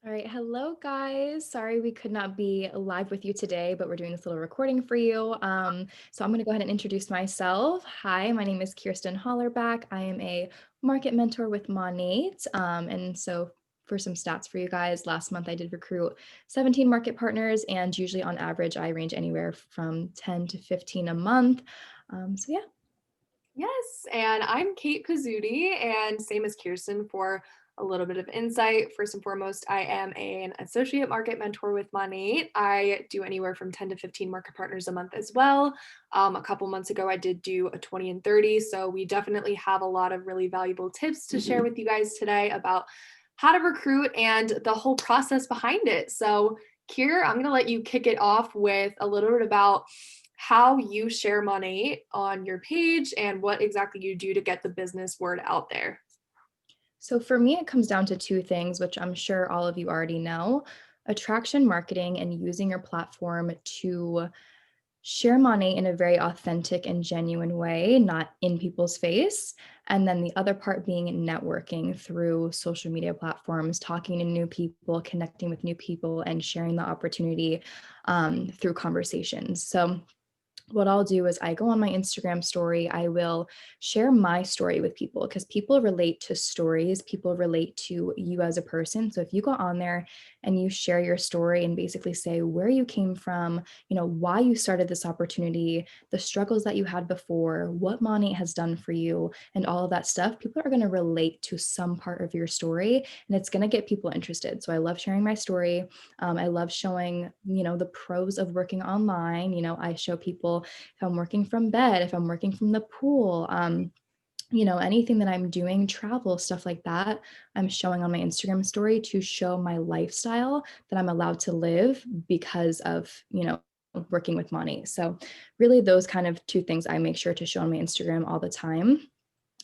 All right. Hello, guys. Sorry we could not be live with you today, but we're doing this little recording for you. So I'm going to go ahead and introduce myself. Hi, my name is Kirsten Hollerback. I am a market mentor with Monate. And so for some stats for you guys, last month I did recruit 17 market partners, and usually on average, I range anywhere from 10 to 15 a month. So yeah. Yes, and I'm Kate Pizzuti, and same as Kirsten for a little bit of insight. First and foremost, I am an associate market mentor with Monate. I do anywhere from 10 to 15 market partners a month as well. A couple months ago, I did do a 20 and 30. So we definitely have a lot of really valuable tips to share with you guys today about how to recruit and the whole process behind it. So, Kier, I'm going to let you kick it off with a little bit about how you share money on your page and what exactly you do to get the business word out there. So for me, it comes down to two things, which I'm sure all of you already know: attraction marketing and using your platform to share money in a very authentic and genuine way, not in people's face. And then the other part being networking through social media platforms, talking to new people, connecting with new people, and sharing the opportunity through conversations. So what I'll do is I go on my Instagram story. I will share my story with people because people relate to stories. People relate to you as a person. So if you go on there and you share your story and basically say where you came from, why you started this opportunity, the struggles that you had before, what Monate has done for you, and all of that stuff, people are going to relate to some part of your story, and it's going to get people interested. So I love sharing my story. I love showing, the pros of working online. I show people if I'm working from bed, if I'm working from the pool, anything that I'm doing, travel, stuff like that, I'm showing on my Instagram story to show my lifestyle that I'm allowed to live because of, working with money. So really those kind of two things I make sure to show on my Instagram all the time.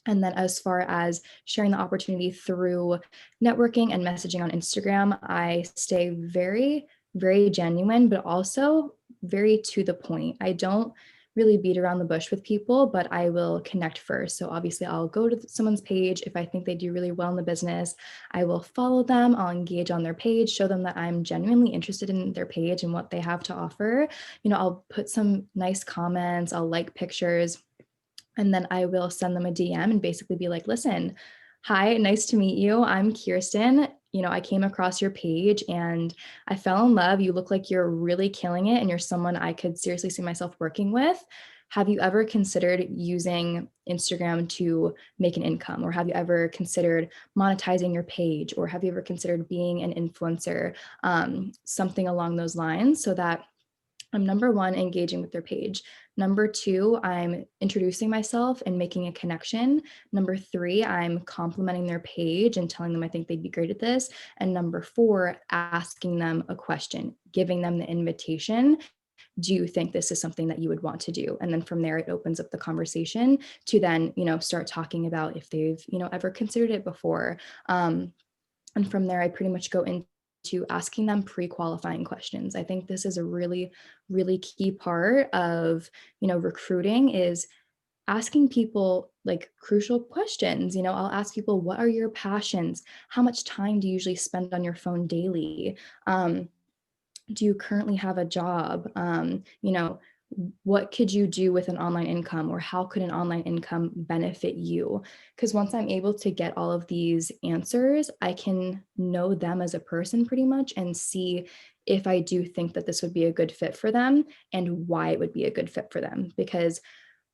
And then as far as sharing the opportunity through networking and messaging on Instagram, I stay very, very genuine, but also very to the point. I don't really beat around the bush with people, but I will connect first. So obviously, I'll go to someone's page. If I think they do really well in the business, I will follow them. I'll engage on their page, show them that I'm genuinely interested in their page and what they have to offer. I'll put some nice comments, I'll like pictures, and then I will send them a DM and basically be like, listen, hi, nice to meet you. I'm Kirsten. I came across your page and I fell in love. You look like you're really killing it and you're someone I could seriously see myself working with. Have you ever considered using Instagram to make an income? Or have you ever considered monetizing your page? Or have you ever considered being an influencer? Something along those lines, so that I'm number one, engaging with their page. Number two, I'm introducing myself and making a connection. Number three, I'm complimenting their page and telling them I think they'd be great at this. And number four, asking them a question, giving them the invitation. Do you think this is something that you would want to do? And then from there, it opens up the conversation to then, start talking about if they've, ever considered it before. And from there, I pretty much go into asking them pre-qualifying questions. I think this is a really, really key part of, recruiting, is asking people like crucial questions. I'll ask people, what are your passions? How much time do you usually spend on your phone daily? Do you currently have a job? What could you do with an online income, or how could an online income benefit you? Because once I'm able to get all of these answers, I can know them as a person pretty much and see if I do think that this would be a good fit for them and why it would be a good fit for them. Because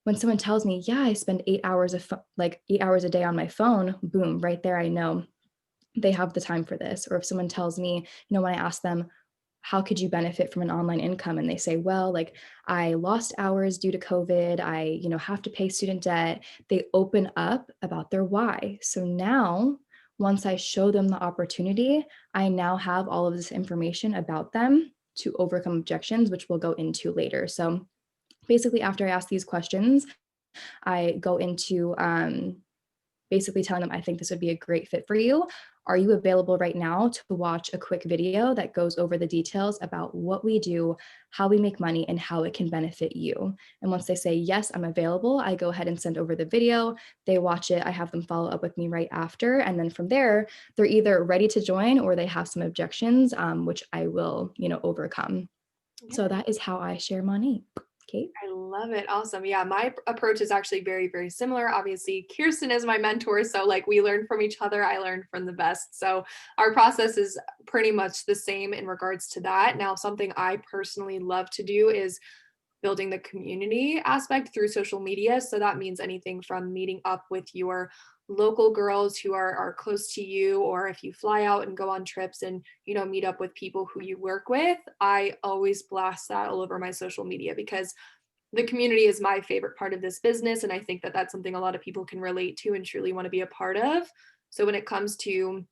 when someone tells me, yeah, I spend 8 hours like 8 hours a day on my phone, boom, right there, I know they have the time for this. Or if someone tells me, when I ask them, how could you benefit from an online income? And they say, well, like I lost hours due to COVID. I, have to pay student debt. They open up about their why. So now, once I show them the opportunity, I now have all of this information about them to overcome objections, which we'll go into later. So basically, after I ask these questions, I go into basically telling them, I think this would be a great fit for you. Are you available right now to watch a quick video that goes over the details about what we do, how we make money, and how it can benefit you? And once they say, yes, I'm available, I go ahead and send over the video. They watch it. I have them follow up with me right after. And then from there, they're either ready to join or they have some objections, which I will, overcome. Yeah. So that is how I share money. Kate? I love it. Awesome. Yeah, my approach is actually very, very similar. Obviously, Kirsten is my mentor. So, like, we learn from each other. I learn from the best. So, our process is pretty much the same in regards to that. Now, something I personally love to do is building the community aspect through social media. So that means anything from meeting up with your local girls who are close to you, or if you fly out and go on trips and meet up with people who you work with. I always blast that all over my social media because the community is my favorite part of this business, and I think that that's something a lot of people can relate to and truly want to be a part of. So when it comes to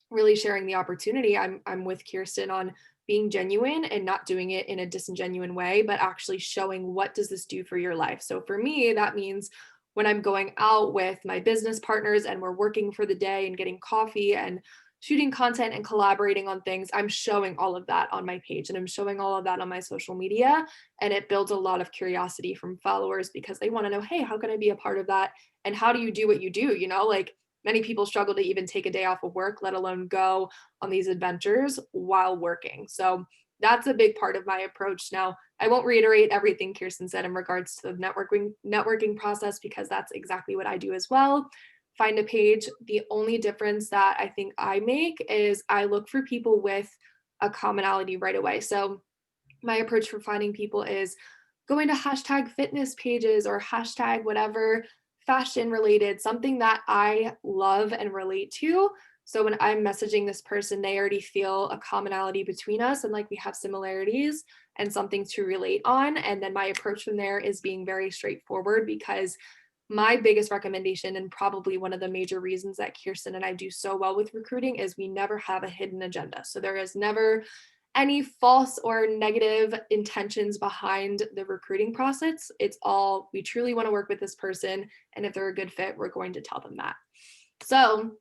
really sharing the opportunity, I'm with Kirsten on being genuine and not doing it in a disingenuine way, but actually showing what does this do for your life. So for me, that means when I'm going out with my business partners and we're working for the day and getting coffee and shooting content and collaborating on things, I'm showing all of that on my page and I'm showing all of that on my social media. And it builds a lot of curiosity from followers because they want to know, hey, how can I be a part of that? And how do you do what you do? Like many people struggle to even take a day off of work, let alone go on these adventures while working. So that's a big part of my approach. Now, I won't reiterate everything Kirsten said in regards to the networking process because that's exactly what I do as well. Find a page. The only difference that I think I make is I look for people with a commonality right away. So my approach for finding people is going to hashtag fitness pages or hashtag whatever fashion related, something that I love and relate to. So when I'm messaging this person, they already feel a commonality between us and like we have similarities and something to relate on. And then my approach from there is being very straightforward because my biggest recommendation and probably one of the major reasons that Kirsten and I do so well with recruiting is we never have a hidden agenda. So there is never any false or negative intentions behind the recruiting process. It's all we truly want to work with this person. And if they're a good fit, we're going to tell them that. So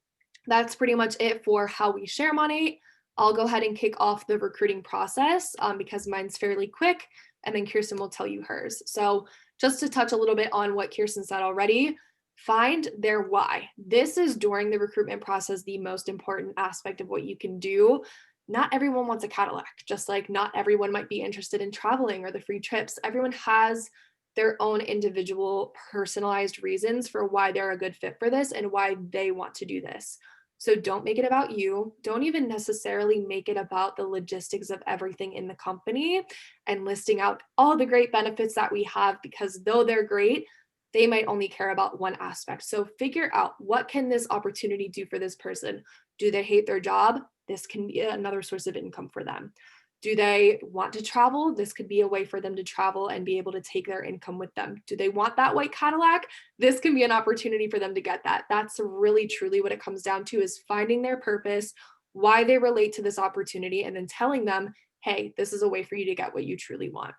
that's pretty much it for how we share money. I'll go ahead and kick off the recruiting process because mine's fairly quick, and then Kirsten will tell you hers. So just to touch a little bit on what Kirsten said already, find their why. This is during the recruitment process, the most important aspect of what you can do. Not everyone wants a Cadillac, just like not everyone might be interested in traveling or the free trips. Everyone has their own individual personalized reasons for why they're a good fit for this and why they want to do this. So don't make it about you. Don't even necessarily make it about the logistics of everything in the company and listing out all the great benefits that we have because though they're great, they might only care about one aspect. So figure out what can this opportunity do for this person? Do they hate their job? This can be another source of income for them. Do they want to travel? This could be a way for them to travel and be able to take their income with them. Do they want that white Cadillac? This can be an opportunity for them to get that. That's really truly what it comes down to is finding their purpose, why they relate to this opportunity, and then telling them, hey, this is a way for you to get what you truly want.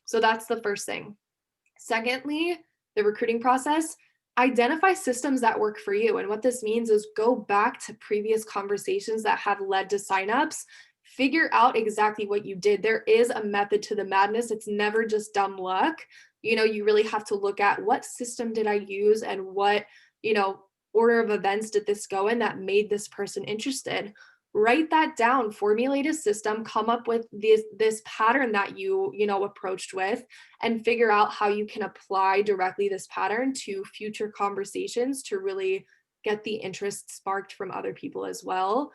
So that's the first thing. Secondly, the recruiting process, identify systems that work for you. And what this means is go back to previous conversations that have led to signups, figure out exactly what you did. There is a method to the madness. It's never just dumb luck. You really have to look at what system did I use and what, order of events did this go in that made this person interested. Write that down, formulate a system, come up with this pattern that you approached with, and figure out how you can apply directly this pattern to future conversations to really get the interest sparked from other people as well.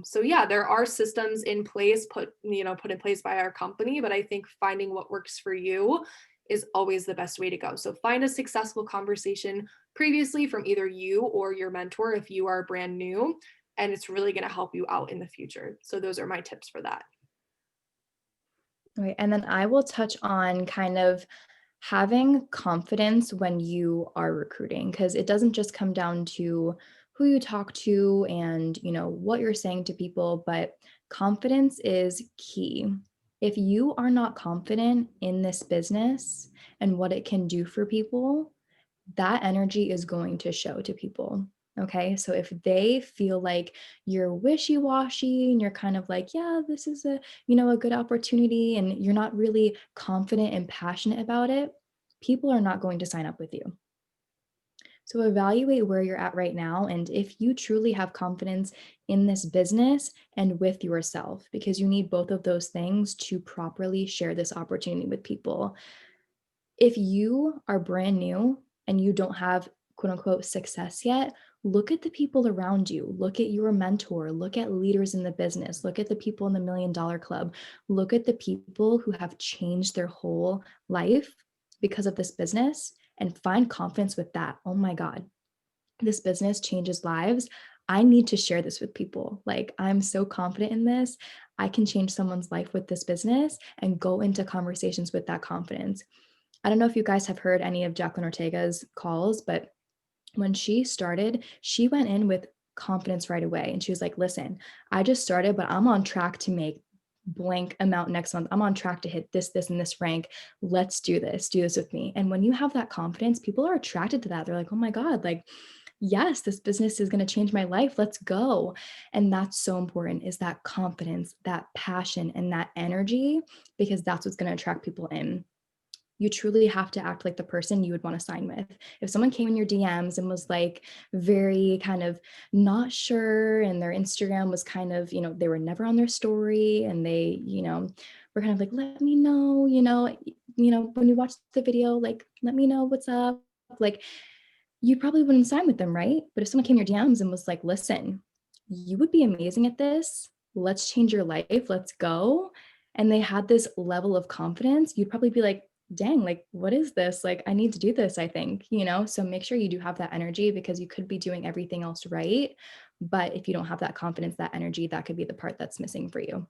So yeah, there are systems in place put in place by our company, but I think finding what works for you is always the best way to go. So find a successful conversation previously from either you or your mentor if you are brand new, and it's really going to help you out in the future. So those are my tips for that. Right. And then I will touch on kind of having confidence when you are recruiting, because it doesn't just come down to who you talk to and, what you're saying to people, but confidence is key. If you are not confident in this business and what it can do for people, that energy is going to show to people. Okay. So if they feel like you're wishy-washy and you're kind of like, yeah, this is a good opportunity and you're not really confident and passionate about it, people are not going to sign up with you. So evaluate where you're at right now and if you truly have confidence in this business and with yourself, because you need both of those things to properly share this opportunity with people. If you are brand new and you don't have quote unquote success yet, look at the people around you. Look at your mentor, look at leaders in the business, look at the people in the $1 million club, look at the people who have changed their whole life because of this business and find confidence with that. Oh my God, this business changes lives. I need to share this with people. Like, I'm so confident in this. I can change someone's life with this business and go into conversations with that confidence. I don't know if you guys have heard any of Jacqueline Ortega's calls, but when she started, she went in with confidence right away. And she was like, listen, I just started, but I'm on track to make blank amount next month. I'm on track to hit this, and this rank. Let's do this. Do this with me. And when you have that confidence, people are attracted to that. They're like, oh my God, like, yes, this business is going to change my life. Let's go. And that's so important is that confidence, that passion, and that energy, because that's what's going to attract people in. You truly have to act like the person you would want to sign with. If someone came in your DMs and was like very kind of not sure, and their Instagram was kind of, they were never on their story and they, were kind of like, let me know, when you watch the video, like, let me know what's up. Like, you probably wouldn't sign with them, right? But if someone came in your DMs and was like, listen, you would be amazing at this. Let's change your life. Let's go. And they had this level of confidence, you'd probably be like, dang, like, what is this? Like, I need to do this, I think. So make sure you do have that energy because you could be doing everything else right. But if you don't have that confidence, that energy, that could be the part that's missing for you.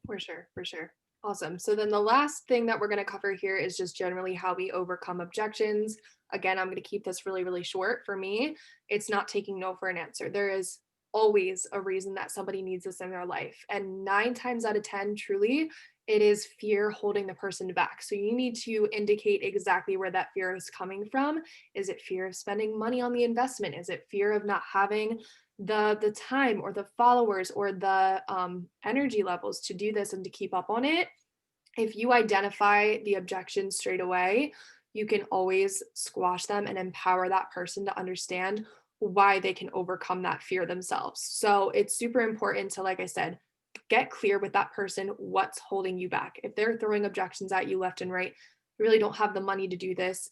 For sure, for sure. Awesome. So then the last thing that we're going to cover here is just generally how we overcome objections. Again, I'm going to keep this really, really short. For me, it's not taking no for an answer. There is always a reason that somebody needs this in their life. And 9 times out of 10, truly, it is fear holding the person back. So you need to indicate exactly where that fear is coming from. Is it fear of spending money on the investment? Is it fear of not having the time or the followers or the energy levels to do this and to keep up on it? If you identify the objections straight away, you can always squash them and empower that person to understand why they can overcome that fear themselves. So it's super important to, like I said, get clear with that person what's holding you back. If they're throwing objections at you left and right, you really don't have the money to do this.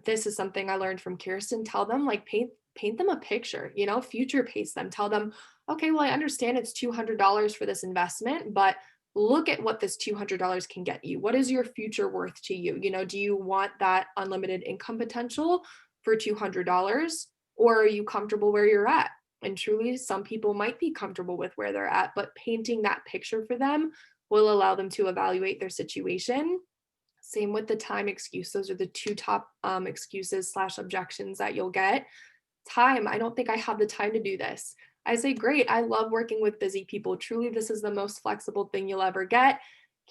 This is something I learned from Kirsten. Tell them, like, paint them a picture, future pace them. Tell them, okay, well, I understand it's $200 for this investment, but look at what this $200 can get you. What is your future worth to you? Do you want that unlimited income potential for $200, or are you comfortable where you're at? And truly, some people might be comfortable with where they're at, but painting that picture for them will allow them to evaluate their situation. Same with the time excuse. Those are the two top excuses slash objections that you'll get. Time. I don't think I have the time to do this. I say, great. I love working with busy people. Truly, this is the most flexible thing you'll ever get.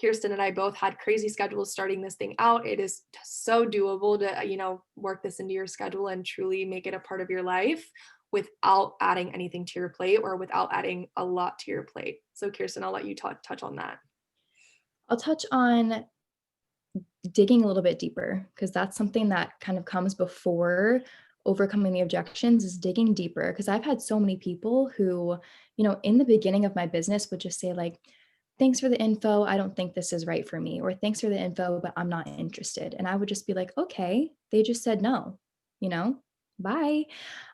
Kirsten and I both had crazy schedules starting this thing out. It is so doable to, work this into your schedule and truly make it a part of your life without adding anything to your plate or without adding a lot to your plate. So, Kirsten, I'll let you touch on that. I'll touch on digging a little bit deeper because that's something that kind of comes before overcoming the objections is digging deeper because I've had so many people who, in the beginning of my business would just say like, thanks for the info. I don't think this is right for me, or thanks for the info, but I'm not interested. And I would just be like, okay, they just said no, you know, bye.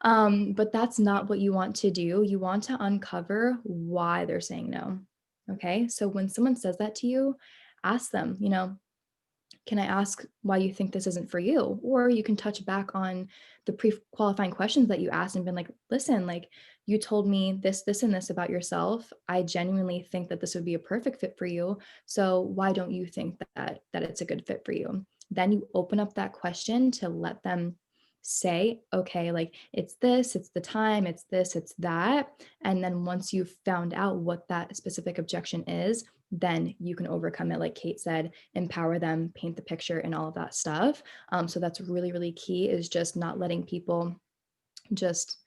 But that's not what you want to do. You want to uncover why they're saying no. Okay. So when someone says that to you, ask them, can I ask why you think this isn't for you? Or you can touch back on the pre-qualifying questions that you asked and been like, listen, like you told me this, and this about yourself. I genuinely think that this would be a perfect fit for you. So why don't you think that it's a good fit for you? Then you open up that question to let them say, okay, like it's this, it's the time, it's this, it's that. And then once you've found out what that specific objection is, then you can overcome it, like Kate said, empower them, paint the picture, and all of that stuff. So that's really, really key is just not letting people just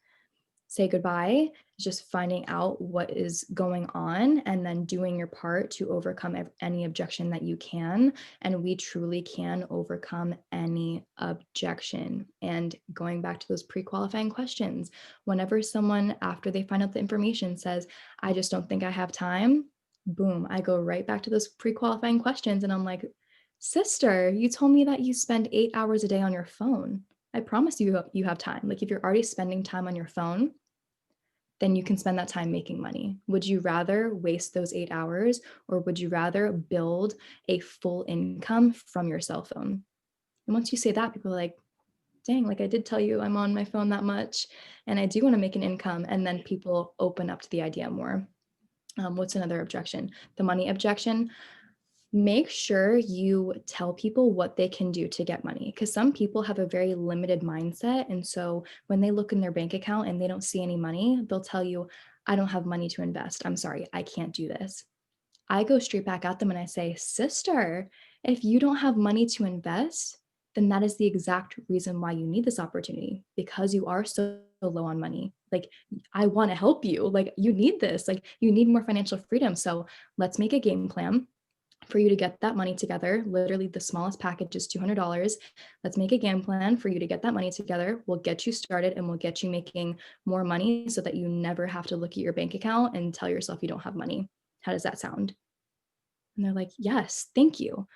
say goodbye, just finding out what is going on and then doing your part to overcome any objection that you can. And we truly can overcome any objection. And going back to those pre qualifying questions, whenever someone, after they find out the information, says, I just don't think I have time, boom, I go right back to those pre qualifying questions. And I'm like, sister, you told me that you spend 8 hours a day on your phone. I promise you have time. Like if you're already spending time on your phone, then you can spend that time making money. Would you rather waste those 8 hours or would you rather build a full income from your cell phone? And once you say that, people are like, dang, like I did tell you I'm on my phone that much and I do want to make an income. And then people open up to the idea more. What's another objection? The money objection. Make sure you tell people what they can do to get money because some people have a very limited mindset. And so when they look in their bank account and they don't see any money, they'll tell you, I don't have money to invest. I'm sorry, I can't do this. I go straight back at them and I say, sister, if you don't have money to invest, then that is the exact reason why you need this opportunity because you are so low on money. Like, I want to help you. Like, you need this. Like, you need more financial freedom. So let's make a game plan for you to get that money together. Literally, the smallest package is $200. Let's make a game plan for you to get that money together. We'll get you started and we'll get you making more money so that you never have to look at your bank account and tell yourself you don't have money. How does that sound? And they're like, yes, thank you.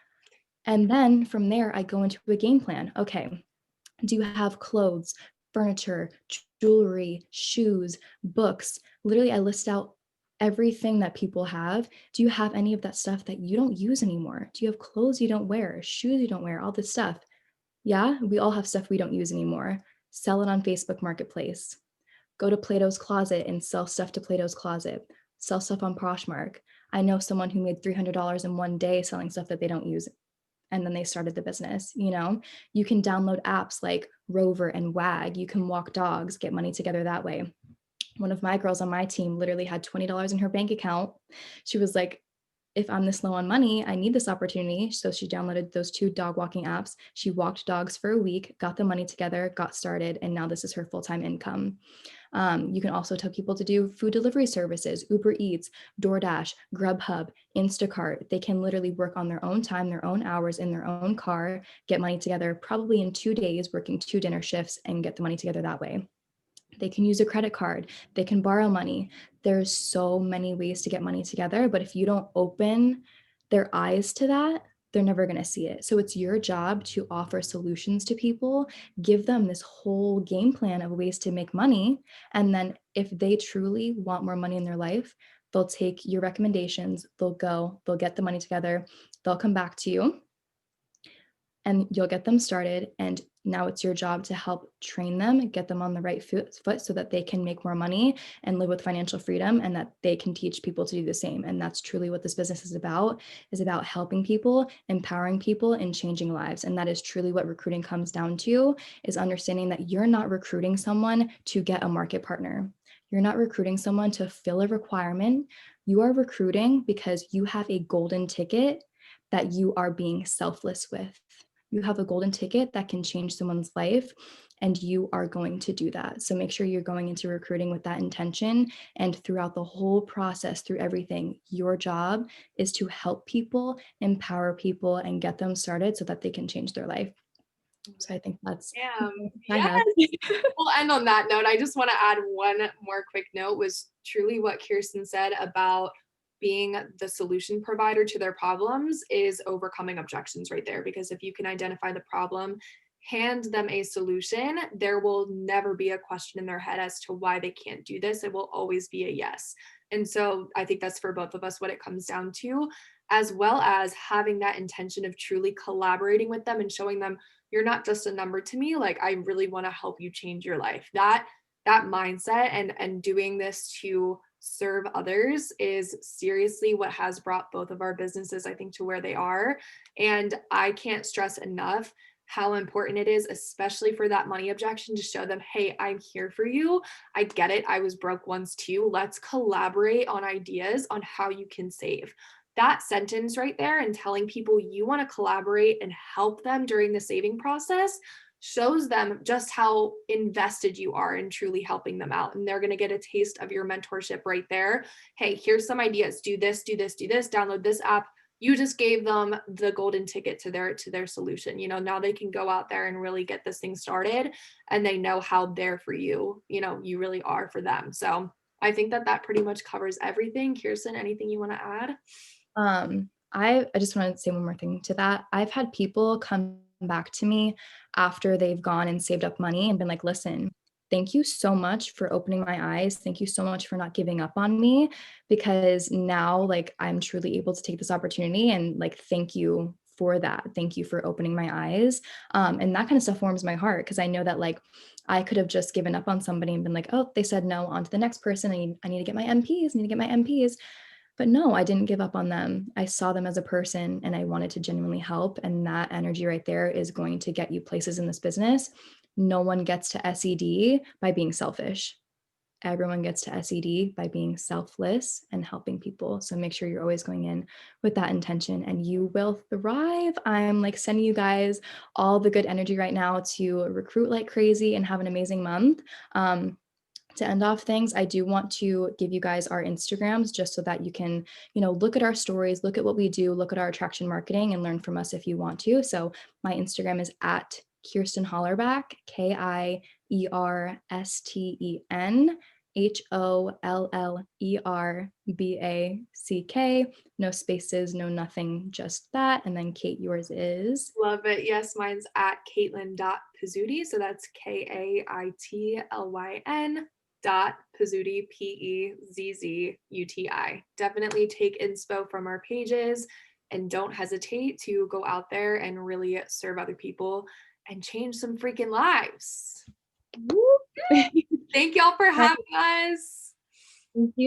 And then from there, I go into a game plan. Okay, do you have clothes, furniture, jewelry, shoes, books? Literally, I list out everything that people have. Do you have any of that stuff that you don't use anymore? Do you have clothes you don't wear, shoes you don't wear, all this stuff? Yeah, we all have stuff we don't use anymore. Sell it on Facebook Marketplace. Go to Plato's Closet and sell stuff to Plato's Closet. Sell stuff on Poshmark. I know someone who made $300 in one day selling stuff that they don't use and then they started the business. You can download apps like Rover and Wag. You can walk dogs, get money together that way. One of my girls on my team literally had $20 in her bank account. She was like, if I'm this low on money, I need this opportunity. So she downloaded those two dog walking apps. She walked dogs for a week, got the money together, got started, and now this is her full-time income. You can also tell people to do food delivery services, Uber Eats, DoorDash, Grubhub, Instacart. They can literally work on their own time, their own hours in their own car, get money together probably in 2 days, working 2 dinner shifts and get the money together that way. They can use a credit card. They can borrow money. There's so many ways to get money together, but if you don't open their eyes to that, they're never going to see it. So it's your job to offer solutions to people, give them this whole game plan of ways to make money. And then if they truly want more money in their life, they'll take your recommendations, they'll get the money together, they'll come back to you and you'll get them started. And now it's your job to help train them, get them on the right foot so that they can make more money and live with financial freedom and that they can teach people to do the same. And that's truly what this business is about helping people, empowering people and changing lives. And that is truly what recruiting comes down to, is understanding that you're not recruiting someone to get a market partner. You're not recruiting someone to fill a requirement. You are recruiting because you have a golden ticket that you are being selfless with. You have a golden ticket that can change someone's life, and you are going to do that. So make sure you're going into recruiting with that intention. And throughout the whole process, through everything, your job is to help people, empower people, and get them started so that they can change their life. So I think that's I Yes. have. We'll end on that note. I just want to add one more quick note was truly what Kirsten said about being the solution provider to their problems is overcoming objections right there. Because if you can identify the problem, hand them a solution, there will never be a question in their head as to why they can't do this. It will always be a yes. And so I think that's for both of us what it comes down to, as well as having that intention of truly collaborating with them and showing them you're not just a number to me. Like I really want to help you change your life. That mindset and doing this to serve others is seriously what has brought both of our businesses, I think, to where they are. And I can't stress enough how important it is, especially for that money objection, to show them, hey, I'm here for you. I get it. I was broke once too. Let's collaborate on ideas on how you can save. That sentence right there and telling people you want to collaborate and help them during the saving process shows them just how invested you are in truly helping them out. And they're going to get a taste of your mentorship right there. Hey, here's some ideas. Do this, do this, do this, download this app. You just gave them the golden ticket to their solution. You know, now they can go out there and really get this thing started, and they know how they're for you, you know, you really are for them. So I think that that pretty much covers everything. Kirsten, anything you want to add? I just want to say one more thing to that. I've had people come back to me after they've gone and saved up money and been like, listen, thank you so much for opening my eyes. Thank you so much for not giving up on me, because now like I'm truly able to take this opportunity, and like thank you for that. Thank you for opening my eyes. And that kind of stuff warms my heart, because I know that like I could have just given up on somebody and been like, oh, they said no, on to the next person. I need to get my MPs, I need to get my MPs. But no, I didn't give up on them. I saw them as a person and I wanted to genuinely help. And that energy right there is going to get you places in this business. No one gets to SED by being selfish. Everyone gets to SED by being selfless and helping people. So make sure you're always going in with that intention and you will thrive. I'm like sending you guys all the good energy right now to recruit like crazy and have an amazing month. To end off things, I do want to give you guys our Instagrams just so that you can, look at our stories, look at what we do, look at our attraction marketing and learn from us if you want to. So my Instagram is at Kirsten Hollerback, KIERSTENHOLLERBACK. No spaces, no nothing, just that. And then Kate, yours is. Love it. Yes, mine's at Caitlin.Pizzuti. So that's KAITLYN Pizzuti, PEZZUTI. Definitely take inspo from our pages and don't hesitate to go out there and really serve other people and change some freaking lives. Thank y'all for having us.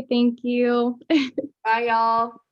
Thank you. Bye, y'all.